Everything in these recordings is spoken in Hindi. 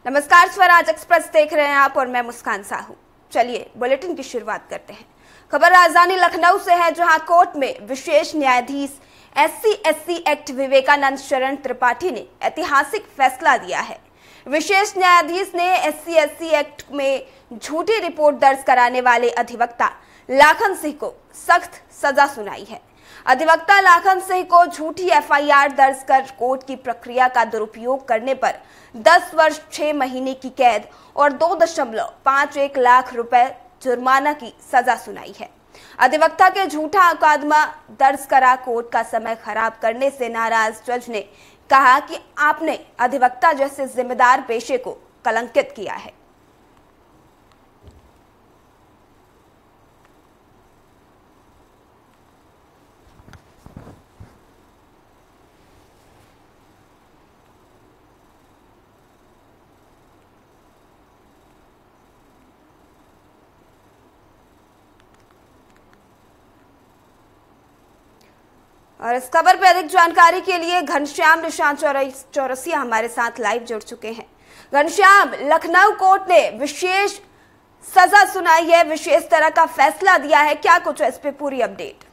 नमस्कार, स्वराज एक्सप्रेस देख रहे हैं आप और मैं मुस्कान साहू। चलिए बुलेटिन की शुरुआत करते हैं। खबर राजधानी लखनऊ से है, जहां कोर्ट में विशेष न्यायाधीश SC/ST एक्ट विवेकानंद शरण त्रिपाठी ने ऐतिहासिक फैसला दिया है। विशेष न्यायाधीश ने SC/ST एक्ट में झूठी रिपोर्ट दर्ज कराने वाले अधिवक्ता लाखन सिंह को सख्त सजा सुनाई है। अधिवक्ता लाखन सिंह को झूठी FIR दर्ज कर कोर्ट की प्रक्रिया का दुरुपयोग करने पर 10 वर्ष 6 महीने की कैद और 2.51 लाख रुपए जुर्माना की सजा सुनाई है। अधिवक्ता के झूठा मुकदमा दर्ज करा कोर्ट का समय खराब करने से नाराज जज ने कहा कि आपने अधिवक्ता जैसे जिम्मेदार पेशे को कलंकित किया है। और इस खबर पर अधिक जानकारी के लिए घनश्याम निशान चौरसिया हमारे साथ लाइव जुड़ चुके हैं। घनश्याम, लखनऊ कोर्ट ने विशेष सजा सुनाई है, विशेष तरह का फैसला दिया है, क्या कुछ है इस पे पूरी अपडेट?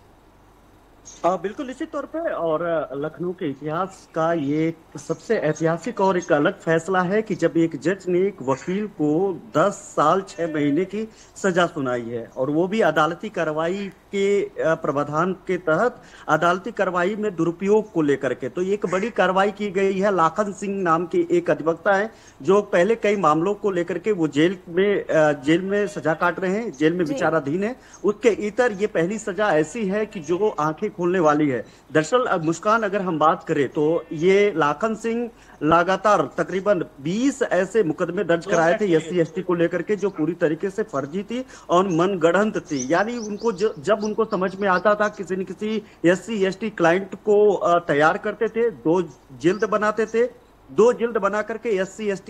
बिल्कुल निश्चित तौर पे। और लखनऊ के इतिहास का ये सबसे ऐतिहासिक और एक अलग फैसला है कि जब एक जज ने एक वकील को 10 साल 6 महीने की सजा सुनाई है, और वो भी अदालती कार्रवाई के प्रावधान के तहत अदालती कार्रवाई में दुरुपयोग को लेकर के। तो एक बड़ी कार्रवाई की गई है। लाखन सिंह नाम के एक अधिवक्ता है जो पहले कई मामलों को लेकर के वो जेल में सजा काट रहे हैं, जेल में विचाराधीन है। उसके इतर ये पहली सजा ऐसी है कि जो आंखें खोलने वाली है। दरअसल मुस्कान, अगर हम बात करें तो ये लाखन सिंह लगातार तकरीबन 20 ऐसे मुकदमे दर्ज कराए थे SC/ST को लेकर के, जो पूरी तरीके से फर्जी थी और मनगढ़ंत थी। यानी उनको जब उनको समझ में आता था, किसी न किसी SC/ST क्लाइंट को तैयार करते थे, 2 जिल्द बनाते थे, 2 जिल्द बना करके SC/ST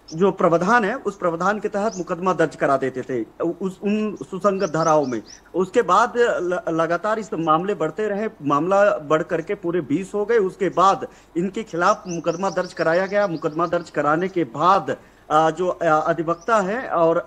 जो प्रावधान है उस प्रावधान के तहत मुकदमा दर्ज करा देते थे उन सुसंगत धाराओं में। उसके बाद लगातार इस मामले बढ़ते रहे, मामला बढ़ करके पूरे 20 हो गए। उसके बाद इनके खिलाफ मुकदमा दर्ज कराया गया। मुकदमा दर्ज कराने के बाद जो अधिवक्ता है और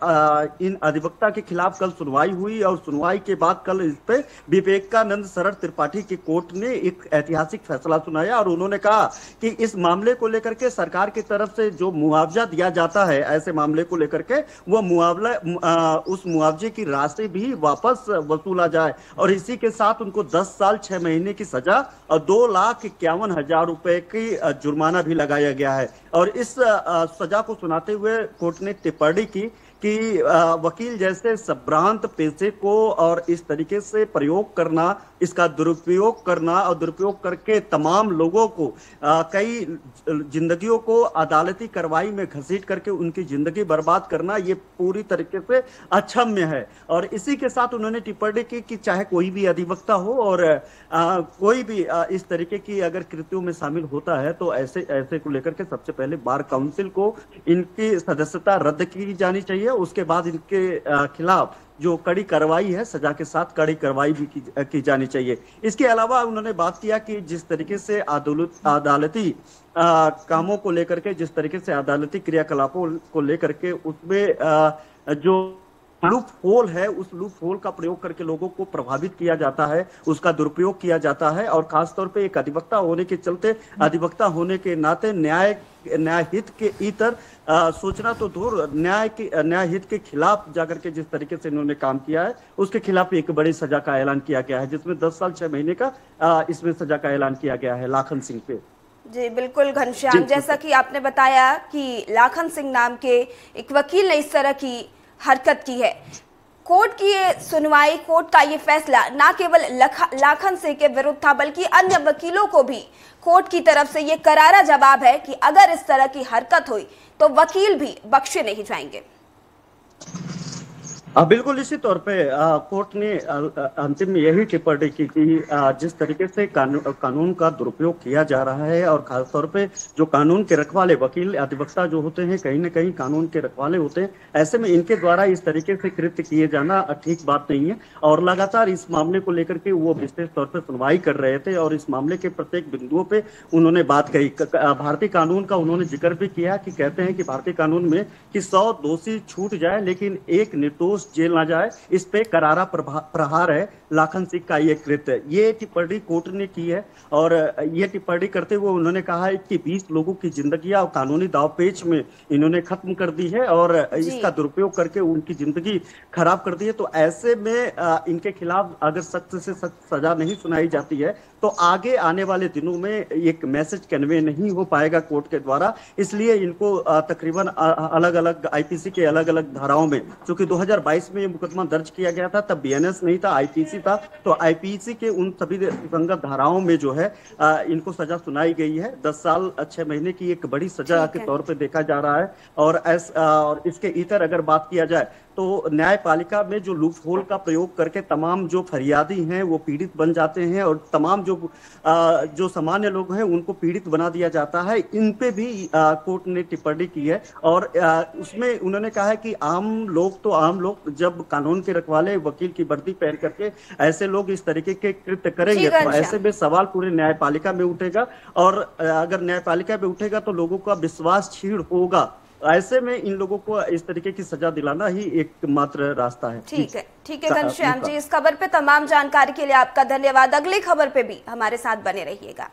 इन अधिवक्ता के खिलाफ कल सुनवाई हुई, और सुनवाई के बाद कल इस पे विवेकानंद शरण त्रिपाठी की कोर्ट ने एक ऐतिहासिक फैसला सुनाया। और उन्होंने कहा कि इस मामले को लेकर के सरकार की तरफ से जो मुआवजा दिया जाता है ऐसे मामले को लेकर के, वो मुआवजा उस मुआवजे की राशि भी वापस वसूला जाए। और इसी के साथ उनको 10 साल 6 महीने की सजा और 2,51,000 रुपए की जुर्माना भी लगाया गया है। और इस सजा को सुनाते हुए कोर्ट ने टिप्पणी की कि वकील जैसे संभ्रांत पेशे को और इस तरीके से प्रयोग करना, इसका दुरुपयोग करना और दुरुपयोग करके तमाम लोगों को कई जिंदगियों को अदालती कार्रवाई में घसीट करके उनकी जिंदगी बर्बाद करना, ये पूरी तरीके से अक्षम्य है। और इसी के साथ उन्होंने टिप्पणी की कि चाहे कोई भी अधिवक्ता हो और कोई भी इस तरीके की अगर कृत्यों में शामिल होता है तो ऐसे को लेकर के सबसे पहले बार काउंसिल को इनकी सदस्यता रद्द की जानी चाहिए। उसके बाद इनके खिलाफ जो कड़ी कार्रवाई है, सजा के साथ कड़ी कार्रवाई भी की जानी चाहिए। इसके अलावा उन्होंने बात किया कि जिस तरीके से अदालती कामों को लेकर के, जिस तरीके से अदालती क्रियाकलापों को लेकर के उसमें जो लूप होल है, उस लूप होल का प्रयोग करके लोगों को प्रभावित किया जाता है, उसका दुरुपयोग किया जाता है। और खासतौर पे एक अधिवक्ता होने के चलते, अधिवक्ता होने के नाते न्याय हित के इतर सोचना तो दूर, न्याय हित के खिलाफ जाकर के जिस तरीके से इन्होंने काम किया है, उसके खिलाफ एक बड़ी सजा का ऐलान किया गया है, जिसमें 10 साल 6 महीने का इसमें सजा का ऐलान किया गया है लाखन सिंह पे। जी बिल्कुल घनश्याम, जैसा कि आपने बताया कि लाखन सिंह नाम के एक वकील ने इस तरह की हरकत की है। कोर्ट की ये सुनवाई, कोर्ट का ये फैसला ना केवल लाखन सिंह के विरुद्ध था, बल्कि अन्य वकीलों को भी कोर्ट की तरफ से ये करारा जवाब है कि अगर इस तरह की हरकत हुई तो वकील भी बख्शे नहीं जाएंगे। बिल्कुल निश्चित तौर पे कोर्ट ने अंतिम में यही टिप्पणी की कि जिस तरीके से कानून का दुरुपयोग किया जा रहा है और खासतौर पे जो कानून के रखवाले वकील अधिवक्ता जो होते हैं कहीं ना कहीं कानून के रखवाले होते हैं, ऐसे में इनके द्वारा इस तरीके से कृत्य किए जाना ठीक बात नहीं है। और लगातार इस मामले को लेकर के वो विशेष तौर पर सुनवाई कर रहे थे और इस मामले के प्रत्येक बिंदुओं पे उन्होंने बात कही। भारतीय कानून का उन्होंने जिक्र भी किया कि कहते हैं कि भारतीय कानून में कि 100 दोषी छूट जाए लेकिन एक निर्दोष जेल ना जाए, इस पे करारा प्रहार है लाखन सिंह का ये कृत्य। ये टिप्पणी कोर्ट ने की है और ये टिप्पणी करते हुए उन्होंने कहा है कि 20 लोगों की जिंदगियां और कानूनी दावपेच में इन्होंने खत्म कर दी है और इसका दुरुपयोग करके उनकी जिंदगी खराब कर दी है। तो ऐसे में इनके खिलाफ अगर सख्त से सख्त सजा नहीं सुनाई जाती है तो आगे आने वाले दिनों में एक मैसेज कन्वे नहीं हो पाएगा कोर्ट के द्वारा। इसलिए इनको तकरीबन अलग अलग आईपीसी के अलग अलग धाराओं में, क्योंकि 2022 में मुकदमा दर्ज किया गया था, तब बीएनएस नहीं था, आईपीसी था, तो आईपीसी के उन सभी सुसंगत धाराओं में जो है इनको सजा सुनाई गई है। 10 साल 6 महीने की एक बड़ी सजा के तौर पे देखा जा रहा है। और इसके इतर अगर बात किया जाए तो न्यायपालिका में जो लूप होल का प्रयोग करके तमाम जो फरियादी हैं वो पीड़ित बन जाते हैं और तमाम जो सामान्य लोग हैं उनको पीड़ित बना दिया जाता है। इन पे भी कोर्ट ने टिप्पणी की है और उसमें उन्होंने कहा है कि आम लोग जब कानून के रखवाले वकील की वर्दी पहन करके ऐसे लोग इस तरीके के कृत्य करेंगे तो ऐसे में सवाल पूरे न्यायपालिका में उठेगा और अगर न्यायपालिका में उठेगा तो लोगों का विश्वास क्षीण होगा। ऐसे में इन लोगों को इस तरीके की सजा दिलाना ही एकमात्र रास्ता है। ठीक है घनश्याम जी, इस खबर पे तमाम जानकारी के लिए आपका धन्यवाद। अगली खबर पे भी हमारे साथ बने रहिएगा।